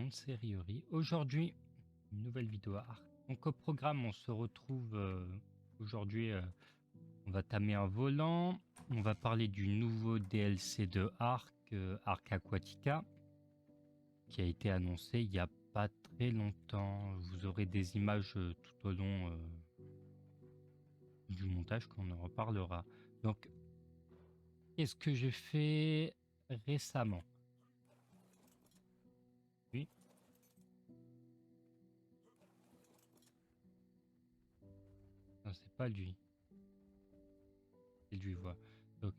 monde, c'est Riori. Aujourd'hui, une nouvelle vidéo Arc. Donc au programme, on se retrouve aujourd'hui, on va tamer un volant, on va parler du nouveau DLC de Arc, Arc Aquatica, qui a été annoncé il n'y a pas très longtemps. Vous aurez des images tout au long du montage qu'on en reparlera. Donc, qu'est-ce que j'ai fait récemment? Oui. Non, c'est pas lui. C'est lui, voilà. Donc,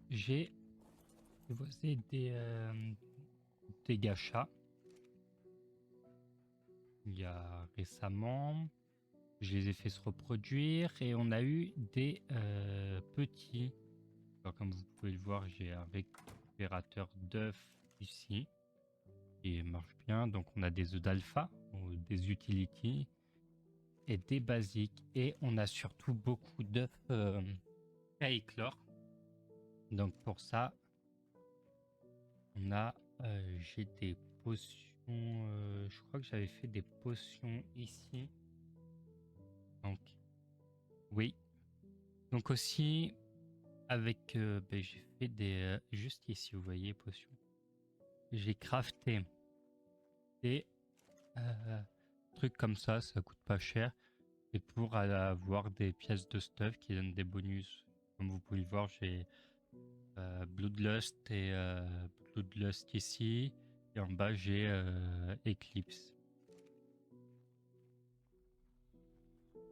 j'ai posé des gachas il y a récemment. Je les ai fait se reproduire et on a eu des petits. Alors, comme vous pouvez le voir, j'ai un récupérateur d'œufs ici qui marche bien. Donc, on a des œufs d'alpha, des utility et des basiques. Et on a surtout beaucoup d'œufs à éclore. Donc, pour ça, j'ai des potions. Je crois que j'avais fait des potions ici. Donc, oui. Donc aussi, avec... j'ai fait des... juste ici, vous voyez, potions. J'ai crafté des trucs comme ça coûte pas cher. Et pour avoir des pièces de stuff qui donnent des bonus. Comme vous pouvez le voir, j'ai Bloodlust et Bloodlust ici. Et en bas, j'ai Eclipse.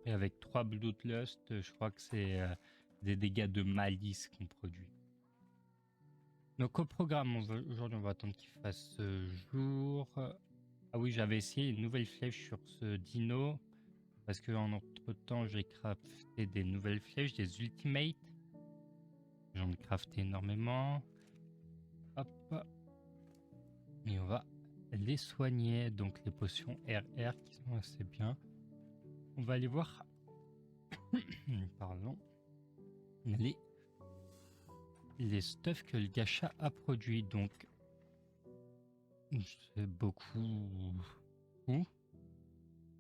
Et avec 3 Bloodlust, je crois que c'est des dégâts de malice qu'on produit. Donc au programme, aujourd'hui on va attendre qu'il fasse jour. Ah oui, j'avais essayé une nouvelle flèche sur ce dino. Parce que en entre temps, j'ai crafté des nouvelles flèches, des ultimates. J'en ai crafté énormément. Hop. Et on va les soigner. Donc les potions RR qui sont assez bien. On va aller voir. Pardon. Les stuffs que le gacha a produit. Donc c'est beaucoup.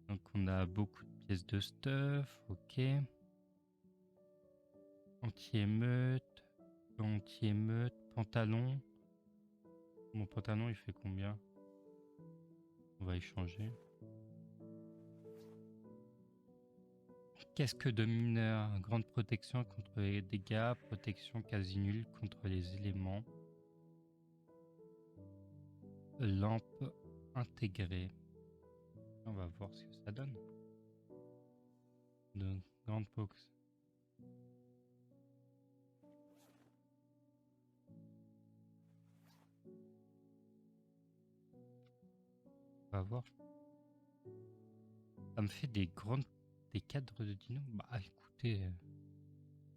Donc on a beaucoup de pièces de stuff. Ok. Anti-émeute. Anti-émeute. Pantalon. Mon pantalon il fait combien? On va échanger. Casque de mineur, grande protection contre les dégâts, protection quasi nulle contre les éléments. Lampe intégrée. On va voir ce que ça donne. De grande box. On va voir. Ça me fait des cadres de dino. Bah écoutez,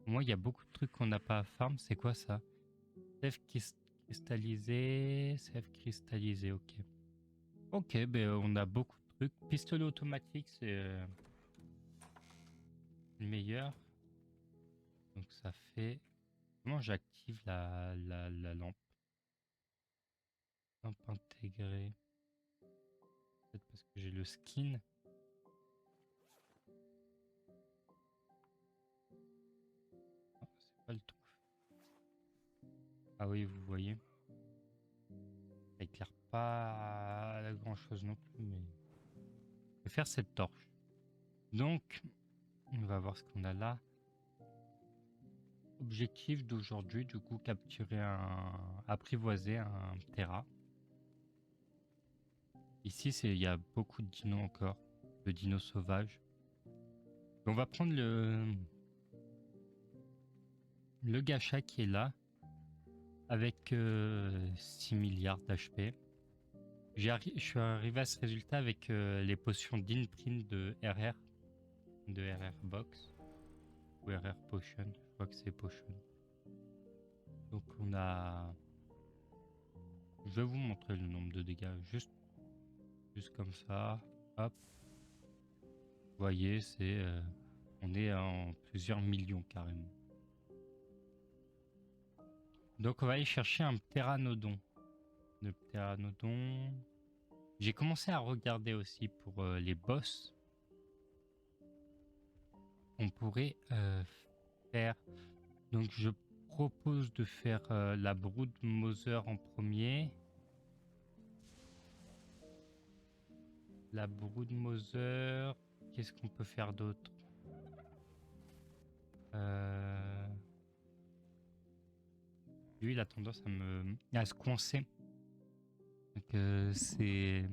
moi il y a beaucoup de trucs qu'on n'a pas à farm. C'est quoi ça? Sève cristallisé, ok. Ok, ben on a beaucoup de trucs. Pistolet automatique, c'est le meilleur. Donc ça fait... Comment j'active la lampe? Lampe intégrée. Peut-être parce que j'ai le skin. Non, c'est pas le tout. Ah oui, vous voyez. Ça éclaire pas grand chose non plus, mais... Je vais faire cette torche. Donc, on va voir ce qu'on a là. Objectif d'aujourd'hui, du coup, apprivoiser un Terra. Ici, il y a beaucoup de dinos encore, de dinos sauvages. On va prendre le gacha qui est là, avec 6 milliards d'HP. Je suis arrivé à ce résultat avec les potions d'Inprint de RR Box, ou RR Potion, je crois que c'est Potion. Donc on a... Je vais vous montrer le nombre de dégâts, juste comme ça, hop. Vous voyez, on est en plusieurs millions carrément. Donc on va aller chercher un pteranodon. Le pteranodon, J'ai commencé à regarder aussi pour les boss. On pourrait faire. Donc je propose de faire la Brood Mother en premier. La Brood Mother. Qu'est-ce qu'on peut faire d'autre? Lui, il a tendance à se coincer. Donc c'est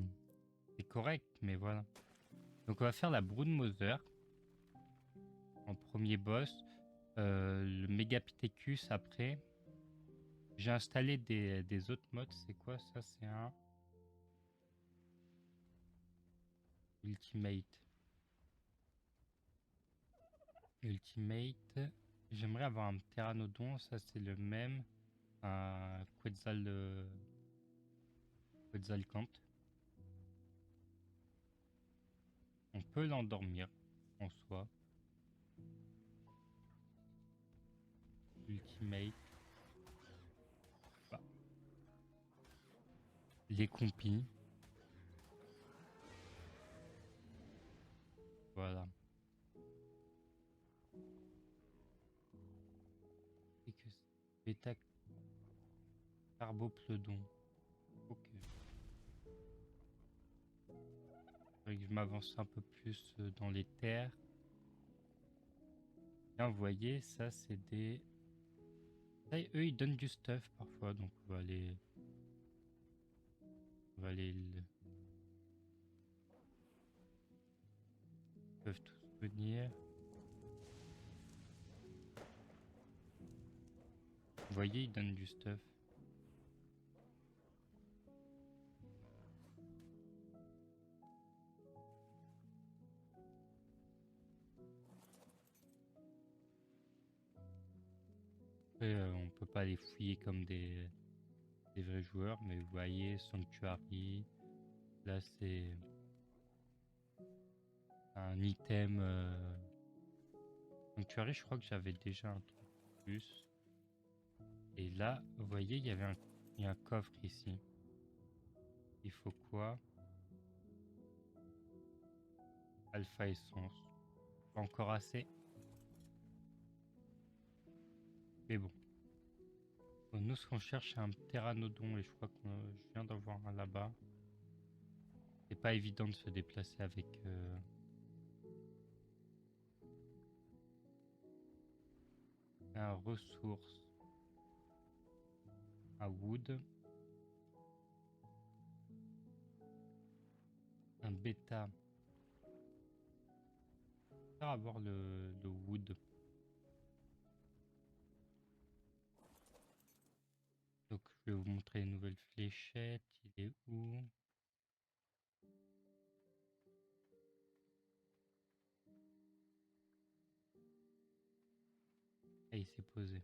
correct, mais voilà. Donc on va faire la Brood Mother en premier boss. Le Megapithecus après. J'ai installé des autres modes. C'est quoi ça? C'est un Ultimate. Ultimate. J'aimerais avoir un Pteranodon. Ça, c'est le même. Un Quetzalcant. On peut l'endormir en soi. Ultimate. Bah, les compis. Voilà. Et que c'est Bêta Carbopleudon. Ok. Faudrait que je m'avance un peu plus dans les terres. Là, vous voyez, ça, c'est des... Là, eux, ils donnent du stuff parfois, donc on va aller ils peuvent tous venir. Vous voyez, ils donnent du stuff. Après, on peut pas les fouiller comme des vrais joueurs, mais vous voyez, Sanctuary, là c'est un item. Sanctuary, je crois que j'avais déjà un truc de plus. Et là, vous voyez, il y a un coffre ici. Il faut quoi? Alpha Essence. Pas encore assez. Mais bon. Bon, nous, ce qu'on cherche, c'est un Pteranodon. Et je crois que je viens d'en voir un là-bas. C'est pas évident de se déplacer avec... un ressource. Un wood. Un bêta. On va avoir le wood. Donc, je vais vous montrer une nouvelle fléchette. Il est où? Ah, il s'est posé.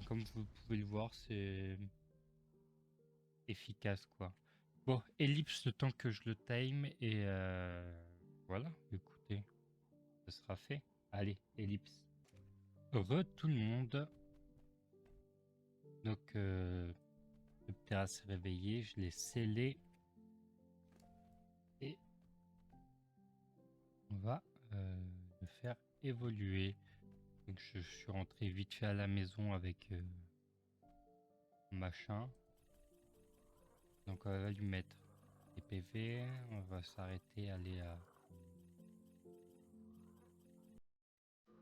Comme vous pouvez le voir, c'est efficace, quoi. Bon, ellipse le temps que je le time et voilà, écoutez, ce sera fait. Allez, ellipse. Re tout le monde. Donc, le Ptera s'est réveillé, je l'ai scellé et on va le faire évoluer. Donc, je suis rentré vite fait à la maison avec machin. Donc, on va lui mettre des PV. On va s'arrêter, aller à.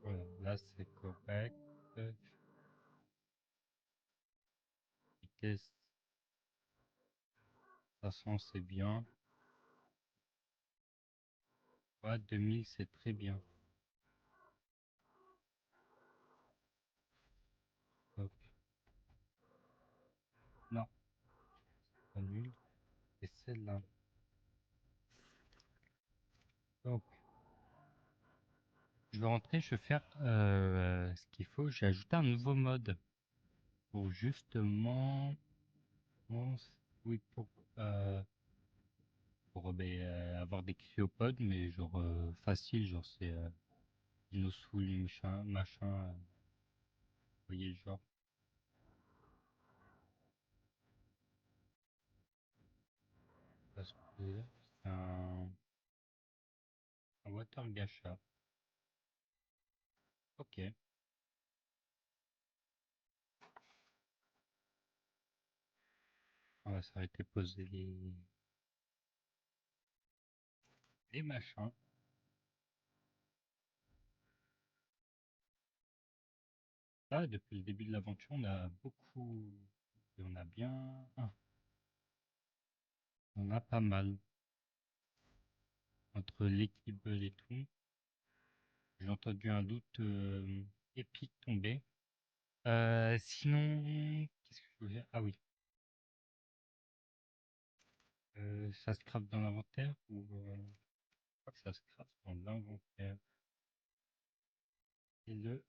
Voilà, là c'est correct. Vitesse 500 c'est bien. Ouais, 2000 c'est très bien. Hop. Non, c'est pas nul. Et celle-là. Donc, je vais rentrer, je vais faire ce qu'il faut. J'ai ajouté un nouveau mode pour justement. Oui, euh, pour avoir des cryopodes, mais genre facile, genre c'est Dinosoul, machin, vous voyez le genre. C'est un water gacha. Ok. On va s'arrêter poser les machins. Là, depuis le début de l'aventure, on a beaucoup. On a bien. On a pas mal. Entre l'équipe et tout. J'ai entendu un doute épique tomber. Sinon, qu'est-ce que je voulais dire? Ah oui. Ça se craft dans l'inventaire ou je crois que ça se craft dans l'inventaire. Et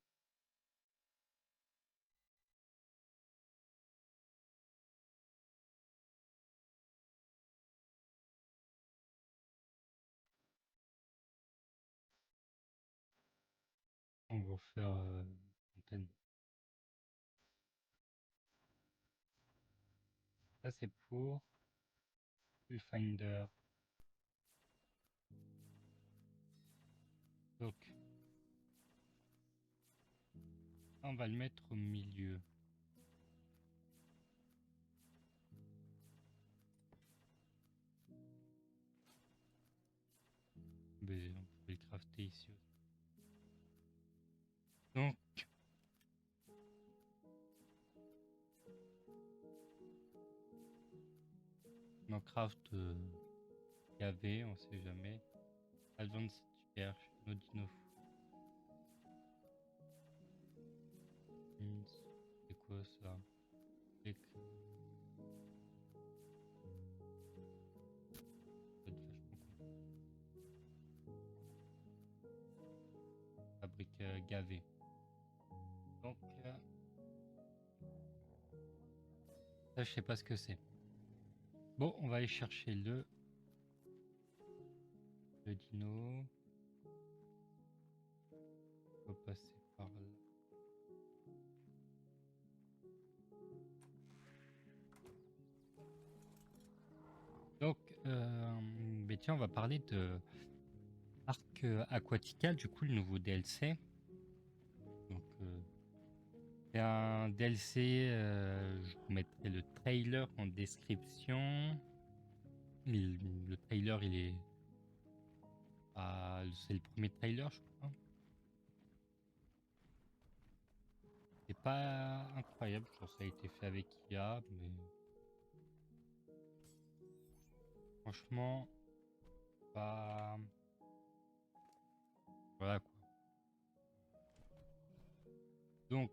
on va faire antenne. Ça c'est pour le Finder. Donc, on va le mettre au milieu. Mais on peut le crafter ici aussi. Donc, on craft KV, on sait jamais. Advanced Search, no dino. C'est quoi ça? Click. Ça doit être vachement con. Fabrique gavé. Donc, ça, je sais pas ce que c'est. Bon, on va aller chercher le dino. On va passer par là. Donc, mais tiens, on va parler de Arc Aquatica, du coup, le nouveau DLC. Donc, c'est un DLC, je vous mettrai le trailer en description. Le trailer, il est. C'est le premier trailer, je crois. C'est pas incroyable, je pense que ça a été fait avec IA, mais franchement, pas. Voilà quoi. Donc,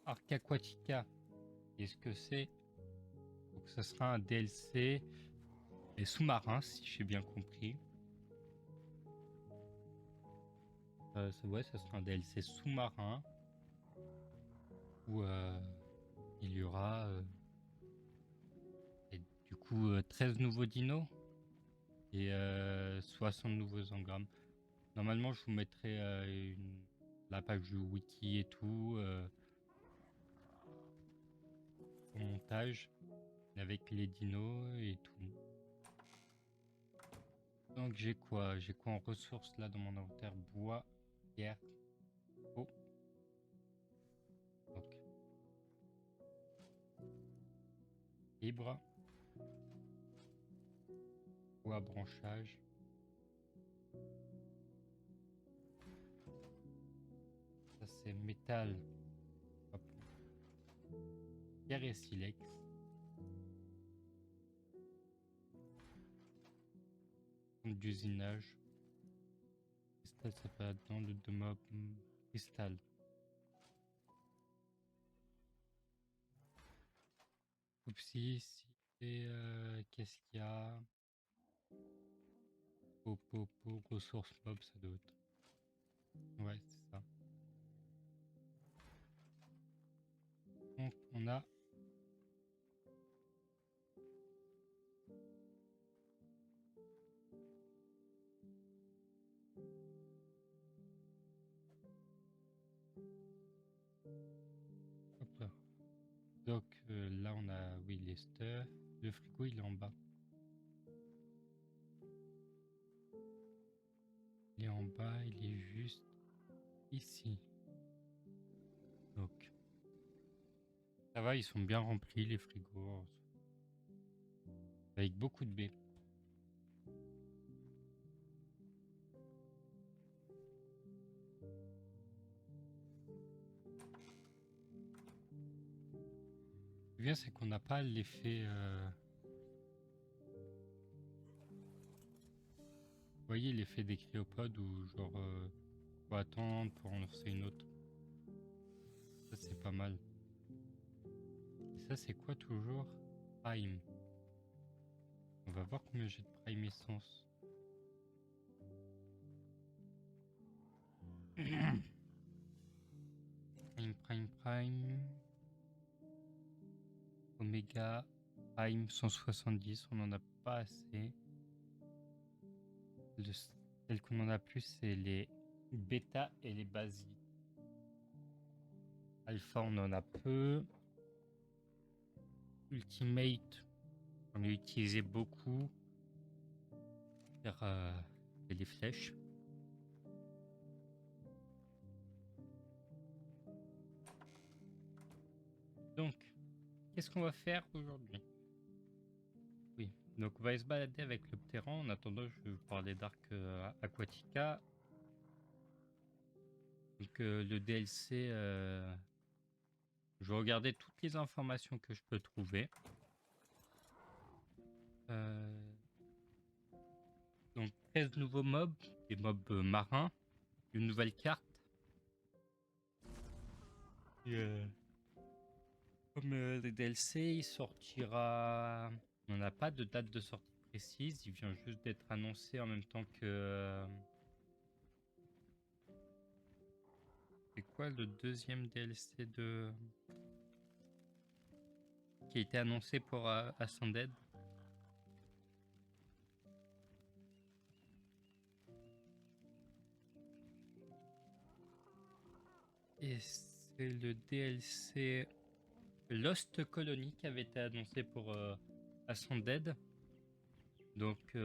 Arc Aquatica, qu'est-ce que c'est? Donc, ça sera un DLC et sous-marin, si j'ai bien compris. Ouais, ça sera un DLC sous-marin où il y aura et du coup 13 nouveaux dinos et 60 nouveaux engrammes. Normalement, je vous mettrai la page du wiki et tout au montage avec les dinos et tout. Donc j'ai quoi? J'ai quoi en ressources là dans mon inventaire? Bois, pierre, eau. Donc fibre, bois, branchage. Ça c'est métal. Hop. Pierre et silex. D'usinage. Cristal, c'est pas là-dedans. Le mob cristal. Oupsie, si qu'est-ce qu'il y a? Ressources mob, ça doit être. Ouais, c'est ça. Donc on a hop là. Donc là on a oui les stuff. Le frigo, il est en bas. Il est en bas, il est juste ici. Donc, ça va, ils sont bien remplis, les frigos. Avec beaucoup de baies. Ce qui est bien, c'est qu'on n'a pas l'effet... Vous voyez l'effet des cryopodes où genre... faut attendre pour en lancer une autre. Ça, c'est pas mal. Et ça, c'est quoi toujours? Prime. On va voir combien j'ai de Prime Essence. Prime. Oméga. Prime 170, on n'en a pas assez. Celle qu'on en a plus, c'est les bêta et les basiques. Alpha, on en a peu. Ultimate, on a utilisé beaucoup. Faire les flèches. Donc, qu'est-ce qu'on va faire aujourd'hui? Oui, donc on va se balader avec le Pteran. En attendant, je vais vous parler d'Arc Aquatica. Donc, le DLC, je vais regarder toutes les informations que je peux trouver. Donc 13 nouveaux mobs, des mobs marins, une nouvelle carte. Comme le DLC, il sortira. On n'a pas de date de sortie précise, il vient juste d'être annoncé en même temps que. C'est quoi le deuxième DLC de. Qui a été annoncé pour Ascended? Et c'est le DLC Lost Colony qui avait été annoncé pour Ascended. Donc,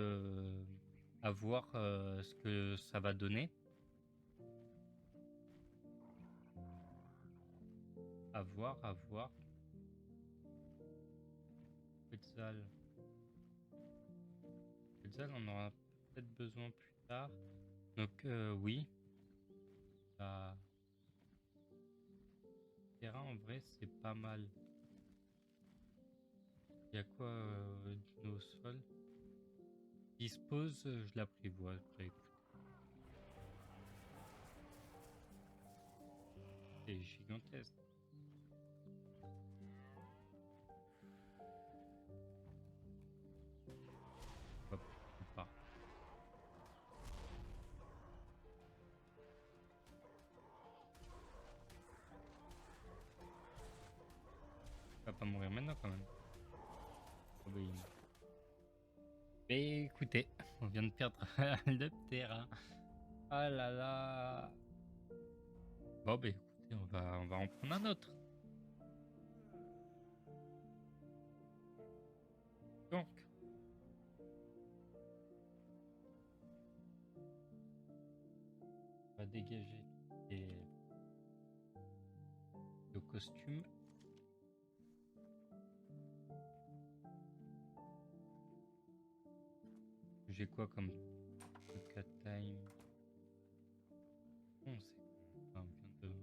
à voir ce que ça va donner. À voir. Quetzal, on aura peut-être besoin plus tard. Donc, oui. La terrain, en vrai, c'est pas mal. Il y a quoi au sol? Dispose, je l'apprivoise. Bah, écoute. C'est gigantesque. Hop, on part. Il va pas mourir maintenant quand même. Oh, oui. Mais écoutez, on vient de perdre le terrain. Ah là là. Bon, bah écoutez, on va en prendre un autre. Donc, on va dégager le costume. J'ai quoi comme cut time? On sait.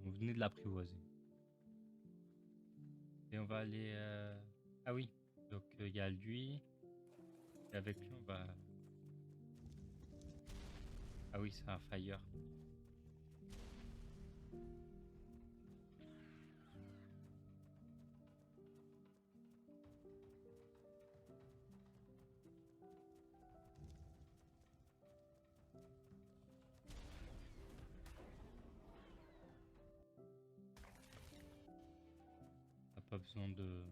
On venait de l'apprivoiser. Et on va aller. Ah oui, donc il y a lui. Et avec lui, on va. Ah oui, c'est un fire. On n'a pas besoin de.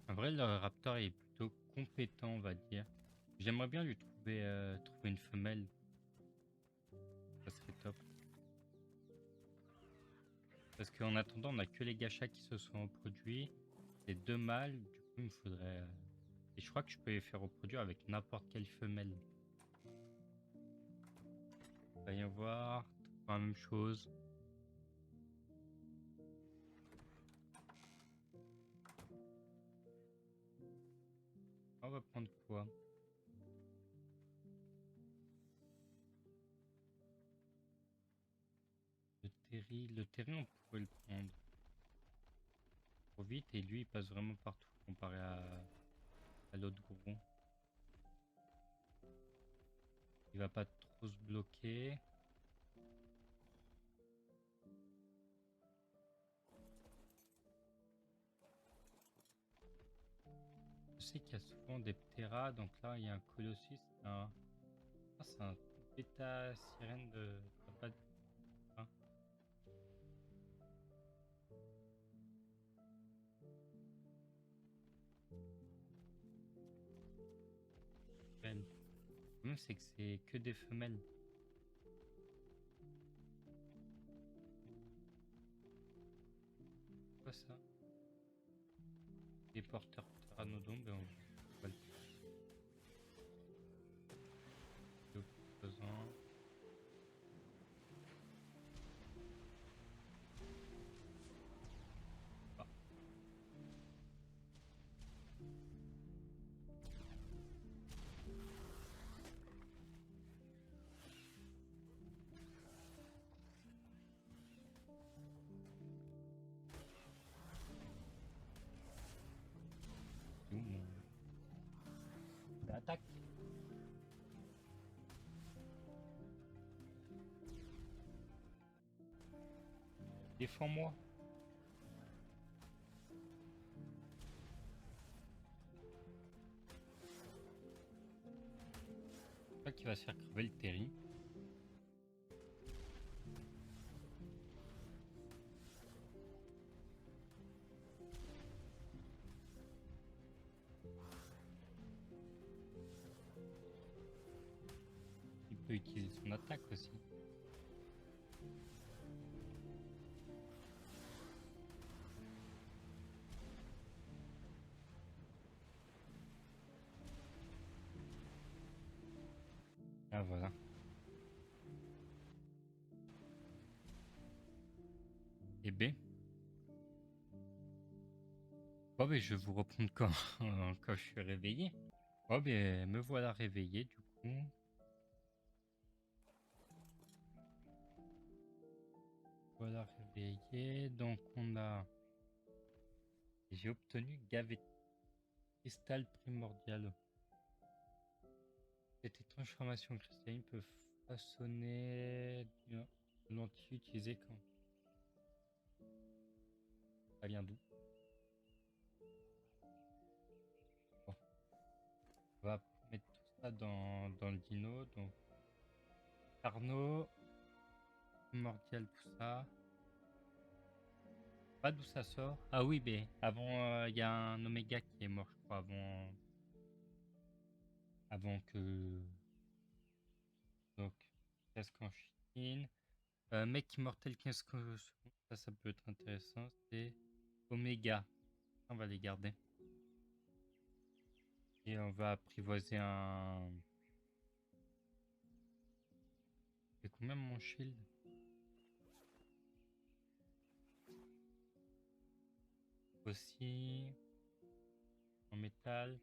En vrai, le raptor est plutôt compétent, on va dire. J'aimerais bien lui trouver une femelle. Ça serait top. Parce qu'en attendant, on n'a que les gachas qui se sont produits. C'est 2 mâles, du coup il me faudrait... Et je crois que je peux les faire reproduire avec n'importe quelle femelle. Voyons voir, la même chose. On va prendre quoi? Le terry on pourrait le prendre trop vite et lui il passe vraiment partout comparé à l'autre gros. Il va pas trop se bloquer. Je sais qu'il y a souvent des pteras, donc là il y a un colossus, c'est un bêta sirène de... pas de... hein. Le problème c'est que c'est que des femelles. Quoi ça? Des porteurs pteranodons, ben on va le opposant. Ah. C'est où mon... Attaque. Défends-moi. Je crois qu'il va se faire crever le terry. Il peut utiliser son attaque aussi. Ah voilà. Et B. Oh mais je vais vous reprendre quand, quand je suis réveillé. Oh ben me voilà réveillé du coup. Voilà réveillé. Donc on a... J'ai obtenu Gavet cristal primordial. Cette étrange formation cristalline peut façonner de lentilles utilisées quand... Ça vient d'où? Bon, on va mettre tout ça dans le dino. Donc Carnot, primordial, tout ça. Pas d'où ça sort. Ah oui, mais avant, il y a un Oméga qui est mort, je crois, avant que... Donc, casque en chine. Mec immortel 15 secondes, ça peut être intéressant. C'est Oméga. On va les garder. Et on va apprivoiser un... C'est combien mon shield? Aussi, en métal.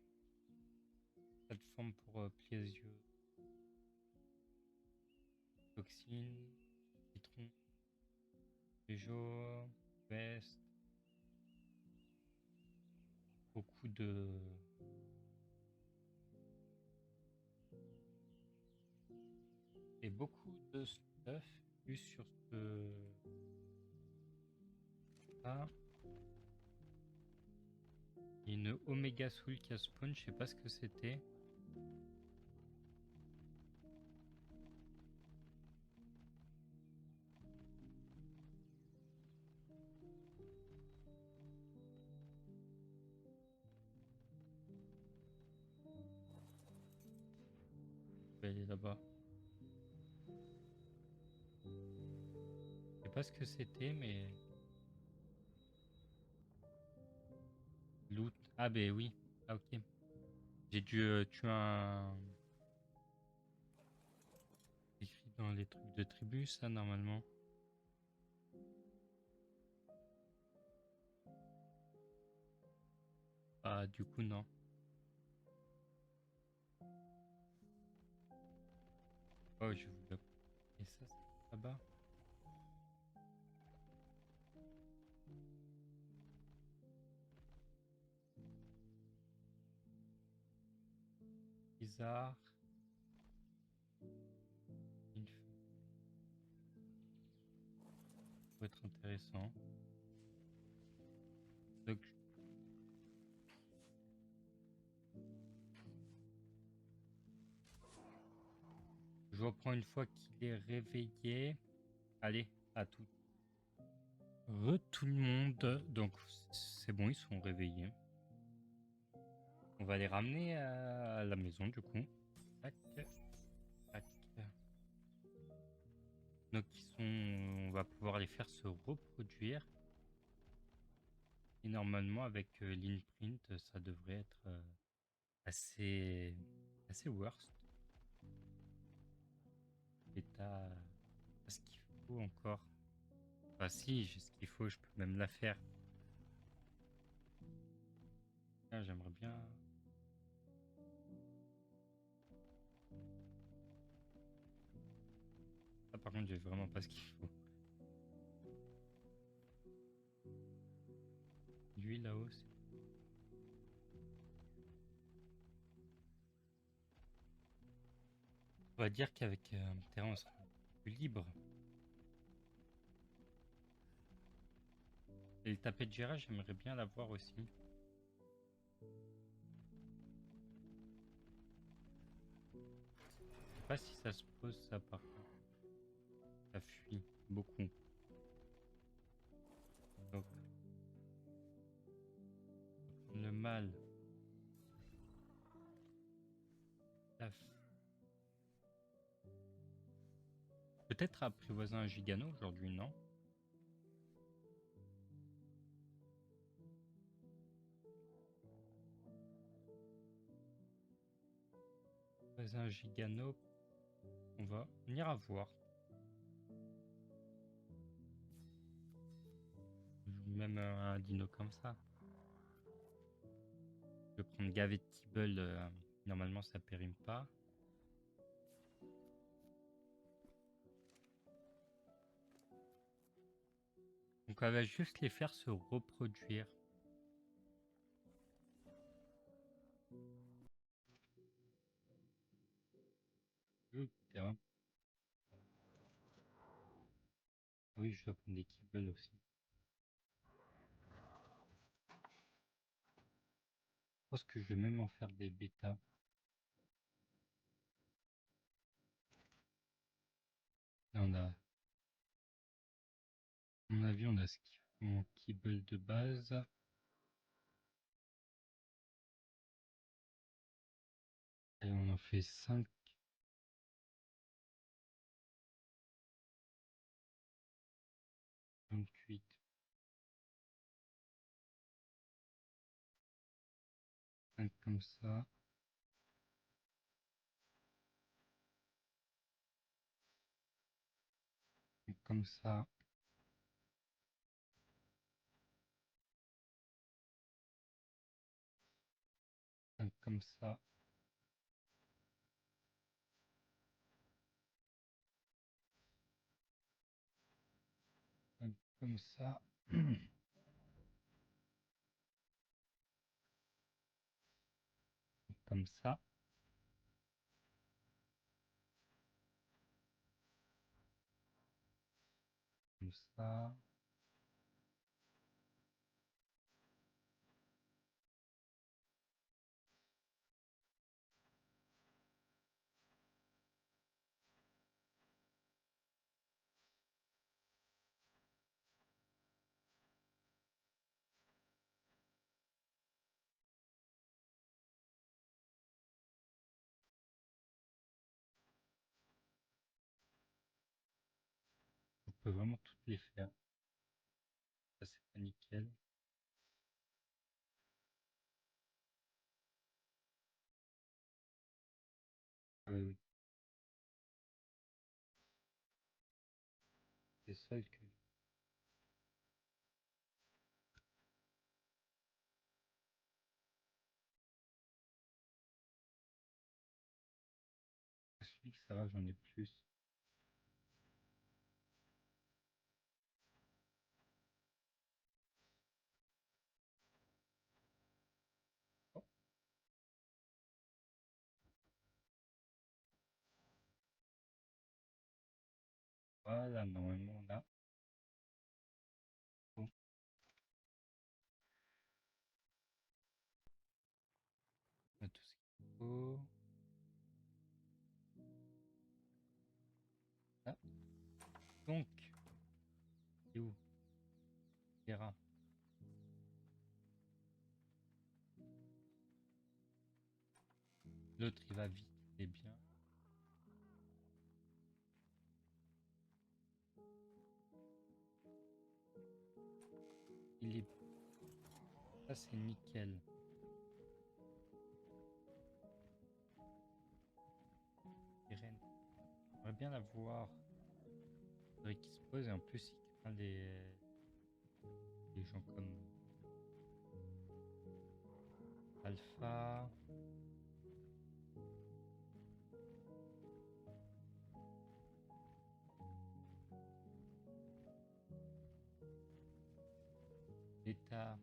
Plateforme pour plier les yeux. Toxine. Citron. Peugeot. Veste. Beaucoup de... Et beaucoup de stuff vu sur ce... Ah. Il y a une Omega Soul qui a spawn, je sais pas ce que c'était. Je vais aller là-bas. Je sais pas ce que c'était, mais... Loot. Ah ben oui. Ah ok. J'ai dû tuer un... Écrit dans les trucs de tribu, ça, normalement. Ah, du coup, non. Oh, je vous le... Et ça, c'est là-bas. Bizarre. Une peut être intéressant. Donc, je reprends une fois qu'il est réveillé. Allez, à tout. Tout le monde. Donc, c'est bon, ils sont réveillés. On va les ramener à la maison, du coup. Tac, tac. Donc, on va pouvoir les faire se reproduire. Et normalement, avec l'imprint, ça devrait être assez, assez worst. Et t'as ce qu'il faut encore. Enfin, si, j'ai ce qu'il faut, je peux même la faire. Ah, j'aimerais bien. Ah, par contre, j'ai vraiment pas ce qu'il faut. Lui, là-haut, on va dire qu'avec un terrain, on sera plus libre. Et le tapis de gérage, j'aimerais bien l'avoir aussi. Je sais pas si ça se pose, ça, par contre. Ça fuit beaucoup. Donc, le mal. La Peut-être apprivoiser un gigano aujourd'hui, non? Apprivoiser un gigano, on va venir à voir. Même un dino comme ça. Je vais prendre gavé de Tibble, normalement ça périme pas. Donc on va juste les faire se reproduire. Terrain. Oui, je dois prendre des Tibble aussi. Je pense que je vais même en faire des bêtas. Là, à mon avis, on a ce qu'il faut en Kibble de base. Et on en fait 5. 28. 5 comme ça. 5 comme ça. 5 comme ça. 5 comme ça. Comme ça. Comme ça. On peut vraiment toutes les faire. Ça, c'est pas nickel. seul que... Celui que ça va, j'en ai plus. Oh, voilà, normalement on a... Bon, on a tout ce qu'il faut. Ah, donc, c'est où? Terra. L'autre il va vite, c'est bien. Il est... Ça c'est nickel. Irène. J'aimerais bien la voir. Faudrait qu'il se pose et en plus il craint les gens comme Alpha. Beta.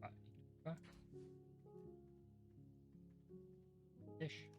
Ah, et quoi? Pêche.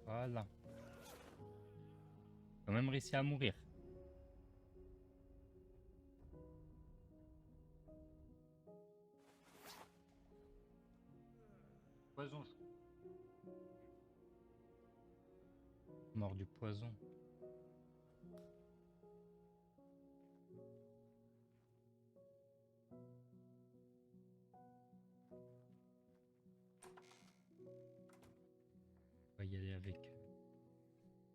Voilà. Quand même réussi à mourir. Poison. Mort du poison. On va y aller avec eux.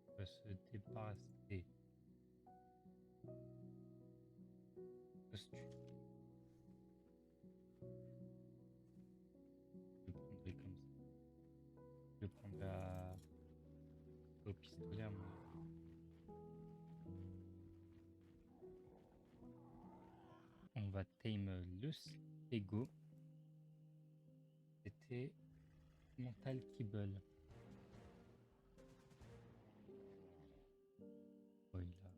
On va se débarrasser. Costume. Je le prendrai comme ça. Je le prendrai au pistolet à mon avis. On va tame le Stego. C'était Mental Kibble. Oh, il a...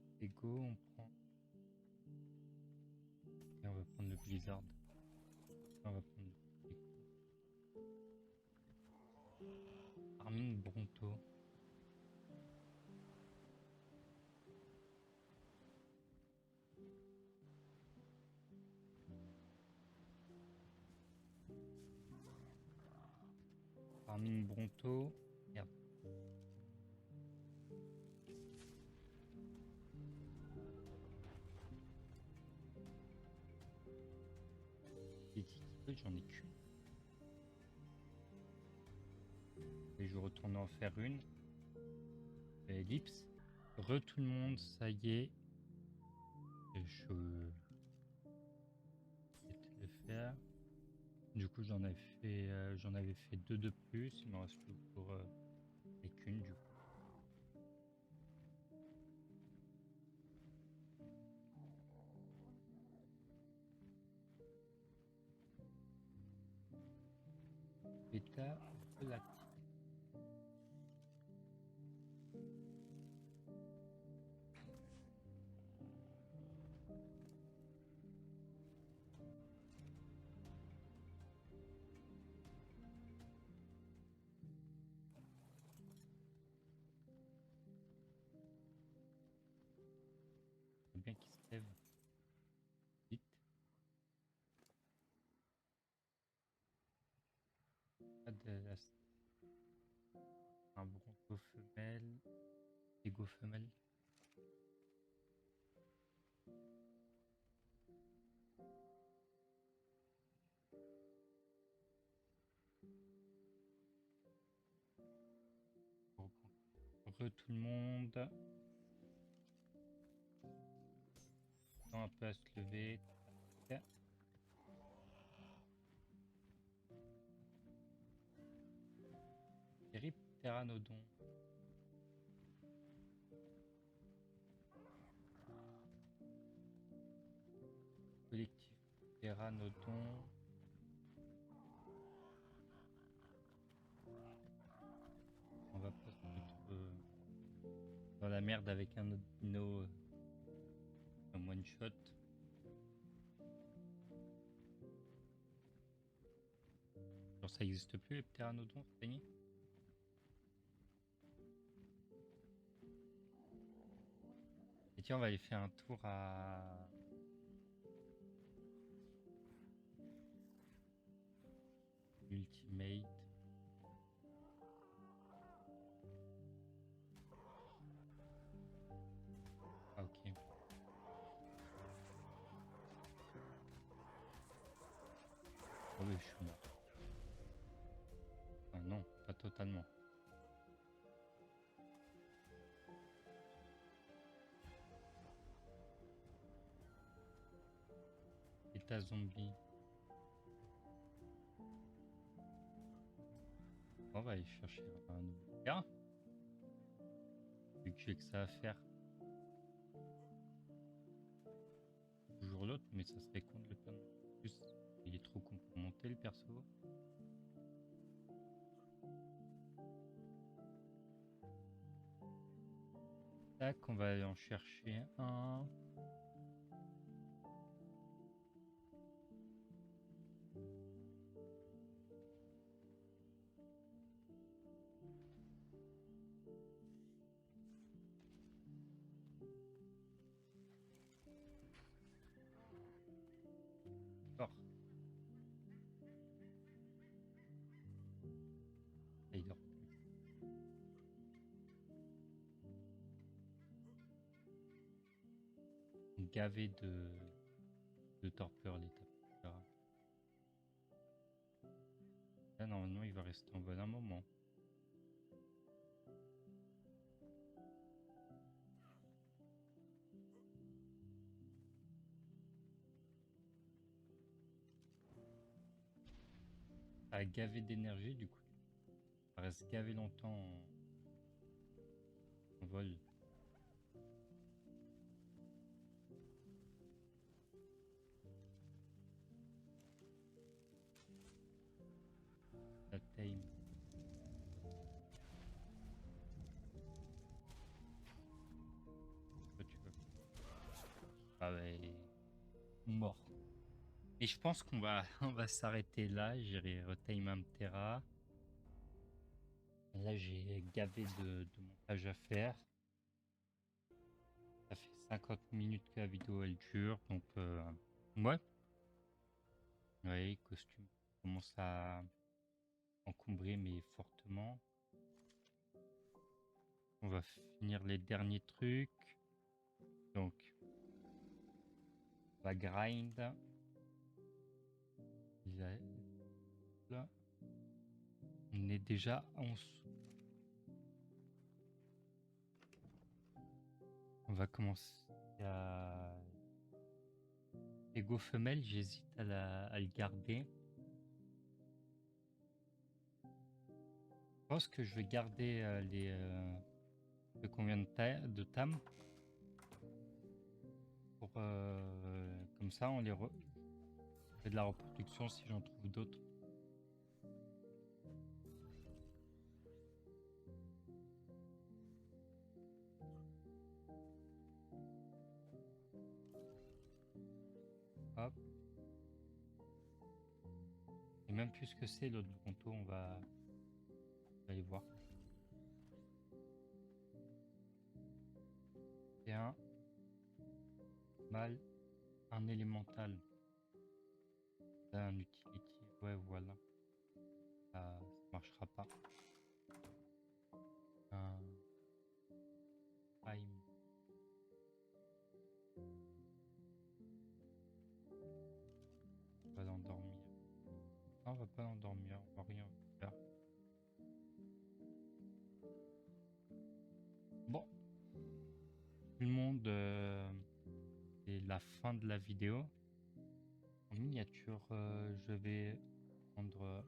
Stego, on prend... Et on va prendre le Blizzard. On va prendre le Stego. Armin Bronto. Armin Bronto. Merde. Les Kibble, j'en ai qu'une. Et je retourne en faire une. Ellipse. Tout le monde, ça y est. Je vais le faire. Du coup, j'en avais fait deux de plus. Il m'en reste plus pour et qu'une du coup. Bêta volatile. Faut bien qu'il se lève vite. Pas de un bronco femelle. Ego femelle. Re tout le monde. Attends un peu à se lever. Tac. Terrible pteranodon. Collectif pteranodon. On va pas se mettre dans la merde avec un autre dino un one shot. Genre ça existe plus les pteranodons, c'est fini. Et tiens, on va aller faire un tour à Ultimate. Ah ok. Oh oui, je suis mort. Ah non, pas totalement. État zombie. On va aller chercher un nouveau terrain. Vu que j'ai que ça à faire. Toujours l'autre, mais ça serait con de le perdre. En plus, il est trop con pour monter le perso. Tac, on va aller en chercher un. Fort. Et il dort plus. Gavé de torpeur l'étape. Là, normalement, il va rester en vol un moment. À gavé d'énergie, du coup. Ça reste gavé longtemps en vol. La time. Toi, tu veux. Ah ouais. Mort. Et je pense qu'on va, on va s'arrêter là. J'irai retime un Tera. Là, j'ai gavé de montage à faire. Ça fait 50 minutes que la vidéo elle dure. Donc, ouais. Ouais, costume commence à encombrer, mais fortement. On va finir les derniers trucs. Donc, on va grind. Là, on est déjà à 11. On va commencer à... Ego femelle, j'hésite à le garder. Je pense que je vais garder les ceux qu'on vient de Tam. Pour, comme ça, on les fait de la reproduction si j'en trouve d'autres. Hop. Et même plus ce que c'est l'autre Bronto, on va aller voir. Et un mal, un élémental, un utility, ouais voilà, ça marchera pas. Un prime, on va l'endormir. Non, on va pas l'endormir, on va rien faire. Bon, tout le monde, c'est la fin de la vidéo. En miniature, je vais prendre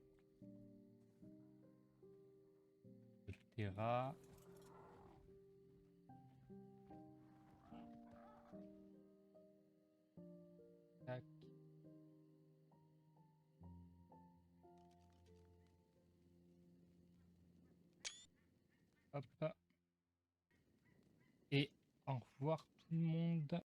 le Terra. Tac. Hop. Et au revoir tout le monde.